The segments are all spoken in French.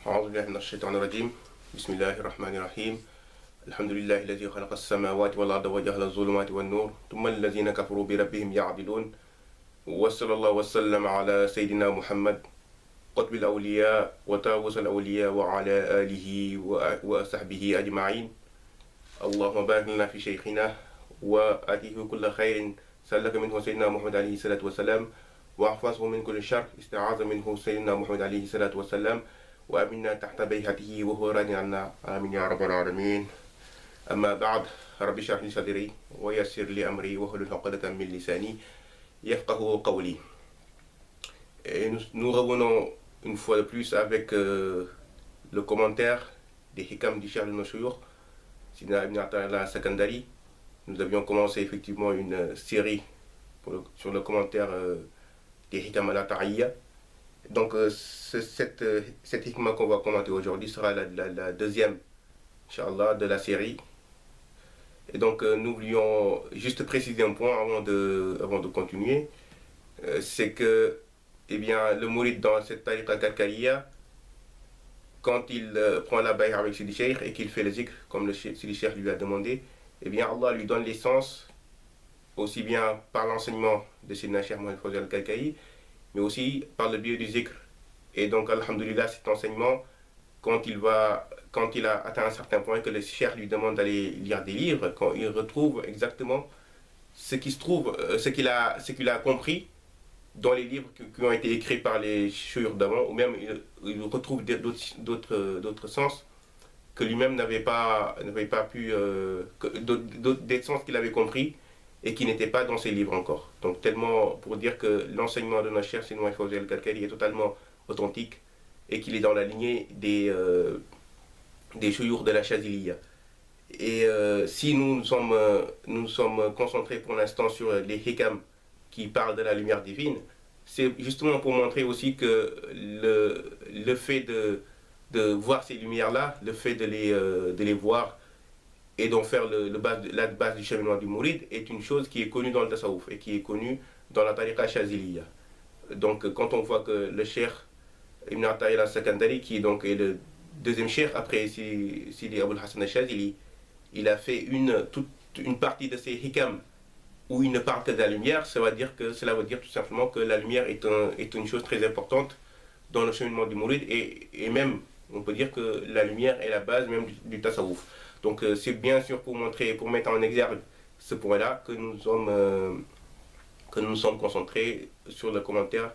أعوذ بالله من الشيطان الرجيم بسم الله الرحمن الرحيم الحمد لله الذي خلق السماوات والأرض وجعل الظلمات والنور ثم الذين كفروا بربهم يعدلون وصلى الله وسلم على سيدنا محمد قطب الأولياء وطاووس الأولياء وعلى آله وصحبه أجمعين اللهم بارك لنا في شيخنا وآتيه كل خير سلك منه سيدنا محمد عليه الصلاة والسلام واحفظه من كل شر استعاذ منه سيدنا محمد عليه الصلاة والسلام وأمنا تحت بيهته وهو راضي عنا آمين يا رب العالمين. أما بعد رب اشرح لي صدري ويسر لي أمري واحلل عقدة من لساني يفقهوا قولي. Et nous revenons une fois de plus avec le commentaire des Hikam du Cheikh al-Mashhour, Sidna Ibn Ata'illah Sakandari. Nous avions commencé effectivement une série sur le commentaire des Hikam al-Ata'iyya. Donc cette hikmah qu'on va commenter aujourd'hui sera la deuxième, Inch'Allah, de la série. Et donc nous voulions juste préciser un point avant de continuer. C'est que eh bien, le mourid dans cette tariqa Karkariya, quand il prend la bay'a avec Sidi Cheikh et qu'il fait le zikr comme le Sidi Cheikh lui a demandé, eh bien Allah lui donne l'essence, aussi bien par l'enseignement de Sidna Cheikh Mohamed Fawzi al-Karkari, mais aussi par le biais du zikr. Et donc, alhamdoulilah, cet enseignement, quand il a atteint un certain point, que le cheikh lui demande d'aller lire des livres, quand il retrouve exactement ce qui se trouve, ce qu'il a compris dans les livres qui ont été écrits par les chouïrs d'avant, ou même il retrouve d'autres sens que lui-même n'avait pas pu, des sens qu'il avait compris et qui n'étaient pas dans ses livres encore. Donc tellement pour dire que l'enseignement de notre cher Sidi Mohamed Fawzi al-Karkari est totalement authentique et qu'il est dans la lignée des chouïrs de la Chaziliya. Et si nous sommes concentrés pour l'instant sur les hikam qui parlent de la lumière divine, c'est justement pour montrer aussi que le fait de voir ces lumières-là, le fait de les voir et d'en faire la base du cheminement du Mouride est une chose qui est connue dans le Tasawwuf et qui est connue dans la tariqa Chaziliya. Donc quand on voit que le cheikh Ibn Ata'illah Sakandari, qui donc est le deuxième cheikh après Sidi Abul Hassan al-Chazili, il a fait toute une partie de ses hikam où il ne parle que de la lumière. Cela veut dire tout simplement que la lumière est une chose très importante dans le cheminement du Mouride et même on peut dire que la lumière est la base même du Tasawwuf. Donc c'est bien sûr pour mettre en exergue ce point-là que nous sommes concentrés sur le commentaire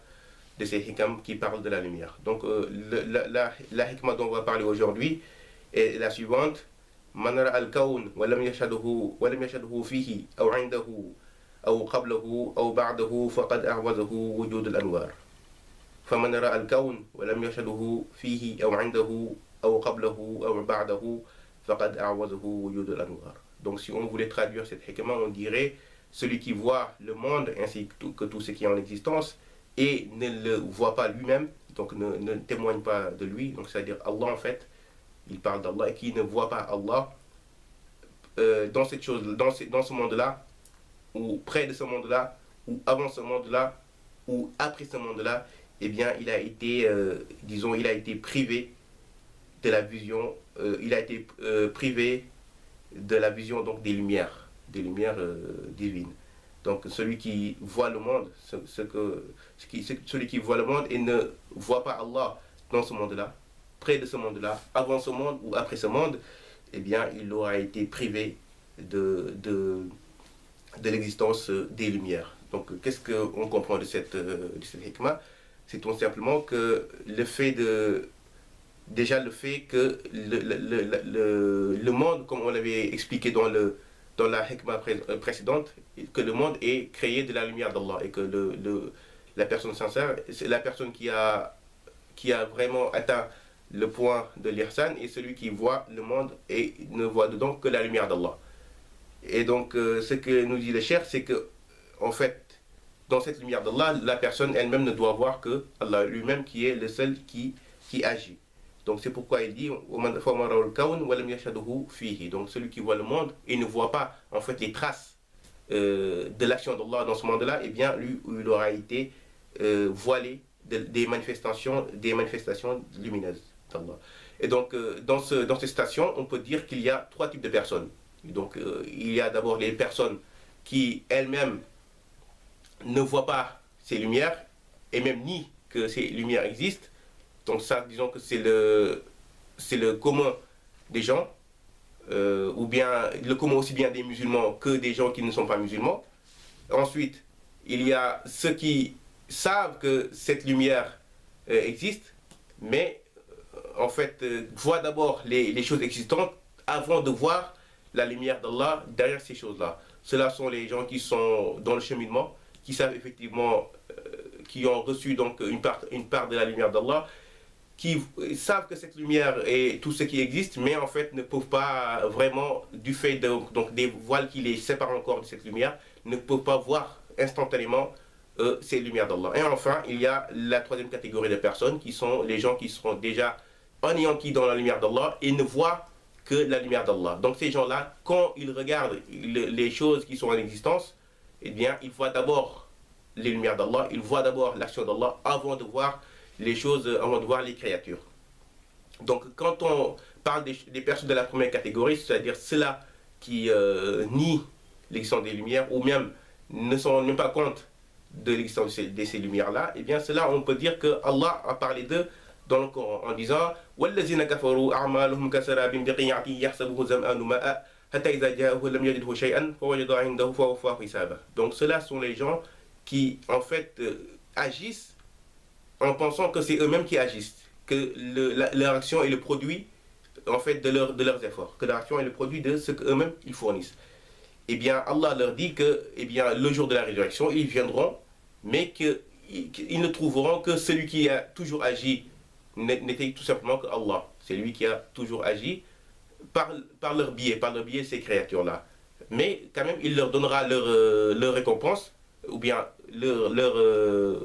de ces hikam qui parlent de la lumière. Donc la hikmah dont on va parler aujourd'hui est la suivante. Man ra'a al-kawn wa lam yashhadhu fihi aw 'indahu aw qablahu aw ba'dahu faqad a'wazahu wujud al-anwar. Faman ra'a al-kawn wa lam yashhadhu fihi aw 'indahu aw qablahu aw ba'dahu faqad a'wazahu wujud al-anwar. Donc si on voulait traduire cette hikmah, on dirait celui qui voit le monde ainsi que tout ce qui est en existence et ne le voit pas lui-même, donc ne témoigne pas de lui, donc c'est-à-dire Allah en fait, il parle d'Allah et qui ne voit pas Allah dans cette chose, dans ce monde-là, ou près de ce monde-là, ou avant ce monde-là, ou après ce monde-là, eh bien il a été, il a été privé de la vision, privé de la vision donc des lumières divines. Donc celui qui voit le monde, celui qui voit le monde et ne voit pas Allah dans ce monde-là, près de ce monde-là, avant ce monde ou après ce monde, eh bien il aura été privé de l'existence des lumières. Donc qu'est-ce qu'on comprend de cette hikmah? C'est tout simplement que le fait que le monde, comme on l'avait expliqué dans la hikmah précédente, que le monde est créé de la lumière d'Allah et que la personne sincère, c'est la personne qui a vraiment atteint le point de l'ihsan et celui qui voit le monde et ne voit dedans que la lumière d'Allah. Et donc ce que nous dit le cheikh, c'est que en fait dans cette lumière d'Allah, la personne elle-même ne doit voir que Allah lui-même qui est le seul qui agit. Donc c'est pourquoi il dit donc celui qui voit le monde et ne voit pas en fait les traces de l'action d'Allah dans ce monde-là, eh bien lui il aura été voilé des manifestations lumineuses. d'Allah. Et donc, dans cette station, on peut dire qu'il y a trois types de personnes. Et donc, il y a d'abord les personnes qui elles-mêmes ne voient pas ces lumières et même nient que ces lumières existent. Donc ça, disons que c'est le commun des gens, ou bien le commun aussi bien des musulmans que des gens qui ne sont pas musulmans. Ensuite, il y a ceux qui savent que cette lumière existe, mais en fait voient d'abord les choses existantes avant de voir la lumière d'Allah derrière ces choses-là. Ceux-là sont les gens qui sont dans le cheminement, qui savent effectivement, qui ont reçu donc une part de la lumière d'Allah, qui savent que cette lumière est tout ce qui existe, mais en fait ne peuvent pas vraiment, du fait donc des voiles qui les séparent encore de cette lumière, ne peuvent pas voir instantanément ces lumières d'Allah. Et enfin, il y a la troisième catégorie de personnes qui sont les gens qui seront déjà anéantis dans la lumière d'Allah et ne voient que la lumière d'Allah. Donc ces gens-là, quand ils regardent les choses qui sont en existence, eh bien, ils voient d'abord les lumières d'Allah, ils voient d'abord l'action d'Allah avant de voir les choses, avant de voir les créatures. Donc quand on parle des personnes de la première catégorie, c'est-à-dire ceux-là qui nient l'existence des lumières ou même ne se rendent même pas compte de l'existence de ces lumières-là, eh bien cela on peut dire que Allah a parlé d'eux dans le Coran en disant وَالَّذِينَ كَفَرُوا أَعْمَالُهُمْ كَسَرَابٍ بِقِيعَةٍ يَحْسَبُهُ الظَّمْآنُ مَاءً حَتَّى إِذَا جَاءَهُ لَمْ يَجِدْهُ شَيْئًا فَوَجَدَ عِندَهُ فَوَفَّاهُ حِسَابَهُ. Donc ceux-là sont les gens qui en fait agissent en pensant que c'est eux-mêmes qui agissent, que leur action est le produit en fait de leurs efforts, que leur action est le produit de ce qu'eux-mêmes ils fournissent. Eh bien Allah leur dit que eh bien, le jour de la résurrection, ils viendront, mais qu'ils ne trouveront que celui qui a toujours agi n'était tout simplement que Allah. C'est lui qui a toujours agi par leur biais ces créatures-là. Mais quand même, il leur donnera leur récompense, ou bien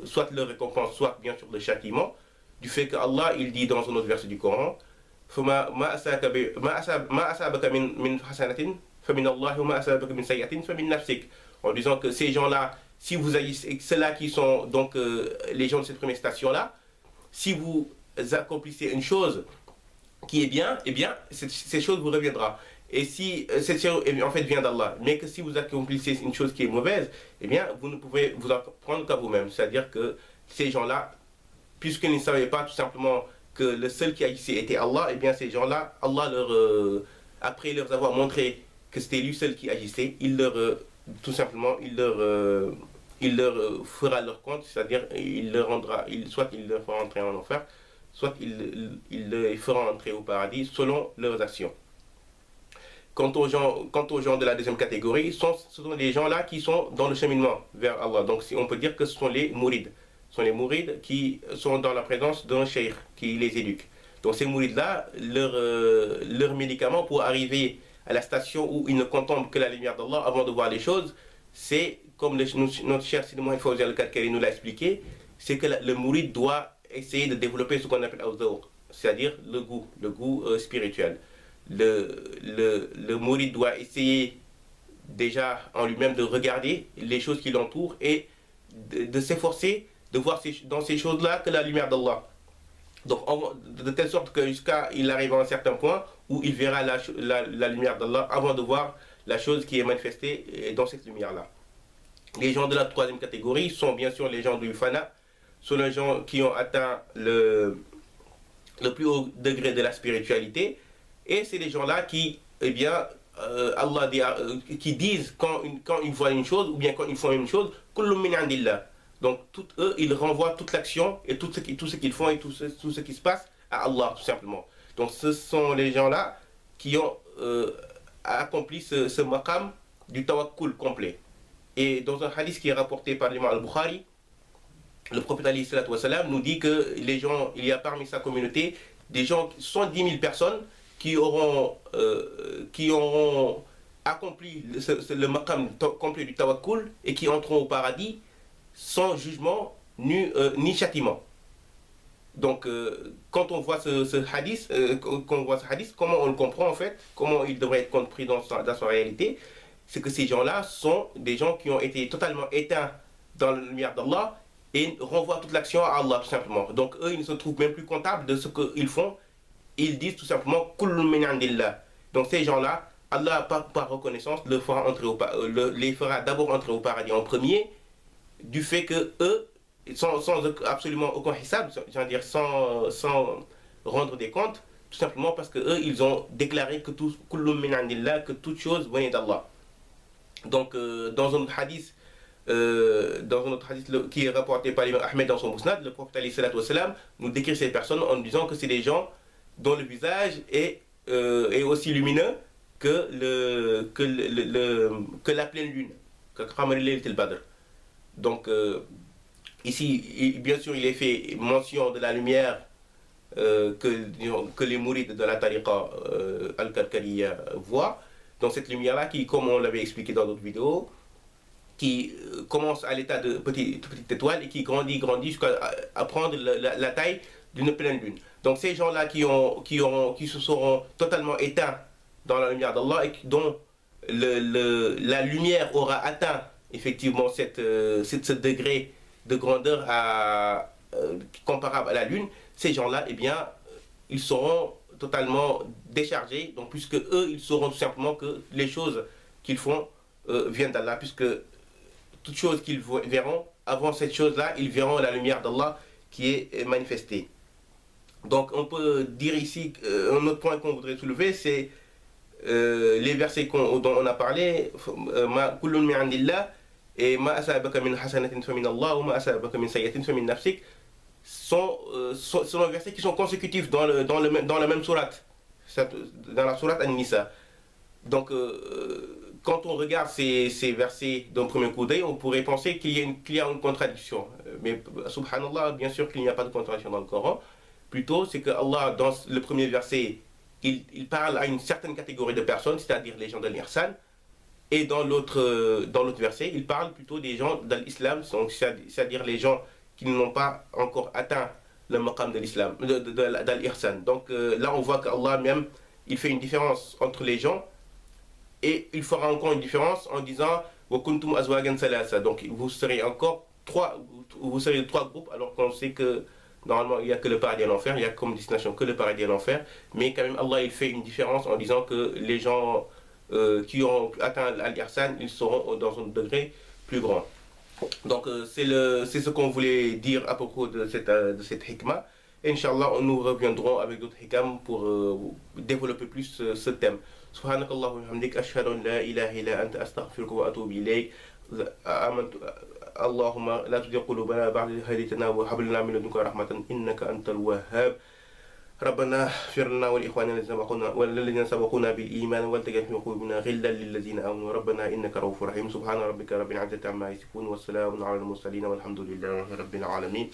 soit leur récompense, soit bien sûr le châtiment, du fait que Allah, il dit dans un autre verset du Coran, ما أصابك من حسنة فمن الله وما أصابك من سيئة فمن نفسك. En disant que ces gens-là, si vous agissez, ceux-là qui sont donc les gens de cette première station-là, si vous accomplissez une chose qui est bien, eh bien, cette chose vous reviendra. Et si cette chose en fait vient d'Allah, mais que si vous accomplissez une chose qui est mauvaise, eh bien, vous ne pouvez vous en prendre qu'à vous-même. C'est-à-dire que ces gens-là, puisqu'ils ne savaient pas tout simplement que le seul qui agissait était Allah, eh bien, ces gens-là, Allah après leur avoir montré que c'était lui seul qui agissait, tout simplement, il leur fera leur compte, c'est-à-dire soit il leur fera entrer en enfer, soit il les fera entrer au paradis selon leurs actions. Quant aux gens de la deuxième catégorie, ce sont les gens là qui sont dans le cheminement vers Allah. Donc on peut dire que ce sont les mourides. Ce sont les mourides qui sont dans la présence d'un cheikh qui les éduque. Donc ces mourides là, leur médicament pour arriver à la station où ils ne contemplent que la lumière d'Allah avant de voir les choses, c'est comme notre cher Sidi Mohamed Fawzi al-Kadkari nous l'a expliqué, c'est que le mouride doit essayer de développer ce qu'on appelle al-zawq, c'est-à-dire le goût spirituel. Le mouride doit essayer déjà en lui-même de regarder les choses qui l'entourent et de s'efforcer de voir dans ces choses-là que la lumière d'Allah. Donc de telle sorte que jusqu'à il arrive à un certain point où il verra la lumière d'Allah avant de voir la chose qui est manifestée dans cette lumière-là. Les gens de la troisième catégorie sont bien sûr les gens du fana, sont les gens qui ont atteint le plus haut degré de la spiritualité. Et c'est les gens-là qui, eh bien, Allah dit, qui disent quand ils voient une chose ou bien quand ils font une chose, kullu min indillah. Donc eux, ils renvoient toute l'action et tout ce qu'ils font et tout ce qui se passe à Allah tout simplement. Donc ce sont les gens-là qui ont accompli ce maqam du tawakkul complet. Et dans un hadith qui est rapporté par l'imam al-Bukhari, le prophète alayhi salatu wa salam nous dit que les gens, il y a parmi sa communauté des gens, 110 000 personnes qui auront accompli le maqam complet du tawakkul et qui entreront au paradis sans jugement ni châtiment. Donc quand on voit ce hadith, comment on le comprend en fait, comment il devrait être compris dans sa réalité, c'est que ces gens-là sont des gens qui ont été totalement éteints dans la lumière d'Allah et renvoient toute l'action à Allah tout simplement. Donc eux, ils ne se trouvent même plus comptables de ce qu'ils font ils disent tout simplement Kullun min indillah. Donc ces gens-là, Allah, par reconnaissance, les fera d'abord entrer au paradis en premier, du fait que eux, sans absolument aucun hissab, dire sans rendre des comptes, tout simplement parce que eux, ils ont déclaré que Kullun min indillah, que toute chose venait d'Allah. Donc dans un autre hadith, qui est rapporté par l'imam Ahmed dans son Mousnad, le prophète alayhi salatu wassalam nous décrit ces personnes en disant que c'est des gens dont le visage est aussi lumineux que la pleine lune, que Qamar al Badr. Donc ici, bien sûr, il est fait mention de la lumière que les mourides de la tariqa al-Karkariya voient. Donc cette lumière-là qui, comme on l'avait expliqué dans d'autres vidéos, qui commence à l'état de petite étoile et qui grandit jusqu'à prendre la taille d'une pleine lune. Donc ces gens-là qui se seront totalement éteints dans la lumière d'Allah et dont la lumière aura atteint effectivement ce degré de grandeur comparable à la lune, ces gens-là, eh bien, ils seront totalement déchargés, donc puisque eux, ils sauront tout simplement que les choses qu'ils font viennent d'Allah, puisque toutes choses qu'ils verront, avant cette chose-là, ils verront la lumière d'Allah qui est manifestée. Donc on peut dire ici, un autre point qu'on voudrait soulever, c'est les versets dont on a parlé, Ma kullun min indillah et Ma asabaka min hasanatin fa min Allah ou Ma asabaka min sayyatin fa min nafsik, sont des versets qui sont consécutifs dans la même sourate, dans la sourate An-Nisa. Donc quand on regarde ces versets d'un premier coup d'œil, on pourrait penser qu'il y a une contradiction. Mais subhanallah, bien sûr qu'il n'y a pas de contradiction dans le Coran. Plutôt, c'est que Allah, dans le premier verset, il parle à une certaine catégorie de personnes, c'est-à-dire les gens de l'Ihsan. Et dans l'autre verset, il parle plutôt des gens de l'islam, c'est-à-dire les gens qui n'ont pas encore atteint le maqam de l'islam, de l'Ihsan. Donc là, on voit qu'Allah même, il fait une différence entre les gens. Et il fera encore une différence en disant وَكُنْتُمْ أَزْوَاجًا ثَلَاثًا. Donc vous serez trois groupes, alors qu'on sait que normalement il n'y a que le paradis et l'enfer, il n'y a comme destination que le paradis et l'enfer. Mais quand même Allah il fait une différence en disant que les gens qui ont atteint l'Ihsan, ils seront dans un degré plus grand. Donc c'est ce qu'on voulait dire à propos de cette hikmah. Et Inch'Allah, nous reviendrons avec d'autres hikam pour développer plus ce thème. سبحانك اللهم وبحمدك أشهد أن لا إله إلا أنت أستغفرك وأتوب إليك آمنت اللهم لا تزغ قلوبنا بعد إذ هديتنا وهب لنا من لدنك رحمة إنك أنت الوهاب ربنا اغفر لنا وللذين سبقونا بالإيمان ولا تجعل في قلوبنا غلا للذين آمنوا ربنا إنك رؤوف رحيم سبحان ربك رب العزة عما يصفون والسلام على المرسلين والحمد لله رب العالمين.